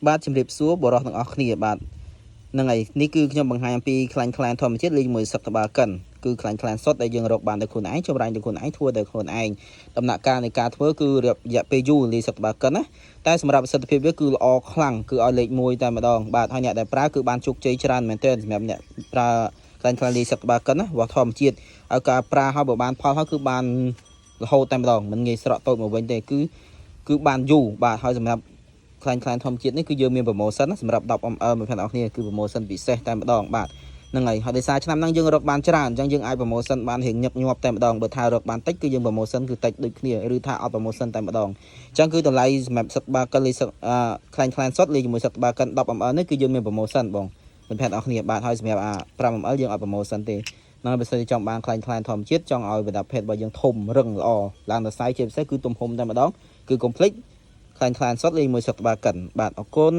បាទជំរាបសួរបរិសទាំងអស់គ្នាបាទហ្នឹងហើយនេះគឺខ្ញុំបង្ហាញអំពីខ្លាញ់ខ្លានធម្មជាតិលេខ1សឹកតបាកិនគឺខ្លាញ់ខ្លានសុទ្ធដែលយើងរកបានដោយខ្លួនឯងចម្រាញ់ដោយខ្លួនឯងធ្វើដោយខ្លួនឯងដំណាក់កាលនៃការធ្វើគឺរយៈពេលយូរលេខសឹកតបាកិនណាតែសម្រាប់ប្រសិទ្ធភាពវាគឺល្អខ្លាំងគឺឲ្យលេខ1តែម្ដងបាទហើយអ្នកដែលប្រើគឺបានជោគជ័យច្រើនមែនទែនសម្រាប់អ្នកប្រើខ្លាញ់ខ្លានលេខសឹកតបាកិនណាវ៉ាធម្មជាតិឲ្យការប្រើឲ្យបើបានផលហើយគឺបានរហូតតែម្ដងមិនងាយស្រកតូចមកវិញទេគឺបានយូរបាទហើយសម្រាប់ខ្លាញ់ខ្លានធម្មជាតិនេះគឺយើងមាន promotion សម្រាប់ 10 ml មួយអ្នកនរគ្នាគឺ promotion ពិសេសតែម្ដងបាទហ្នឹងហើយដោយសារឆ្នាំហ្នឹងយើងរកបានច្រើនអញ្ចឹងយើងអាច promotion បានរៀងញឹកញាប់តែម្ដងបើថារកបានតិចគឺយើង promotion គឺតិចដូចគ្នាឬថាអត់ promotion តែម្ដងអញ្ចឹងគឺតម្លៃសម្រាប់សឹកបាកិនលេខខ្លាញ់ខ្លានសុទ្ធលេខជាមួយសឹកបាកិន 10 ml នេះគឺយើងមាន promotion បងមិត្តភក្តិអរគ្នាបាទហើយសម្រាប់5 ml យើងអត់ promotion ទេហ្នឹងហើយបើសិនជាចង់បានខ្លាញ់ខ្លានធម្មជាតិចង់ឲ្យប្រដាប់ភេទរបស់យើងធំរឹងល្អឡើងដល់សាយជាពិសេសគឺទំហំតែម្ដងគឺ complete ខ្លាញ់ខ្លានសុទ្ធលេខ1សឹកតបាកិនបាទអរគុណ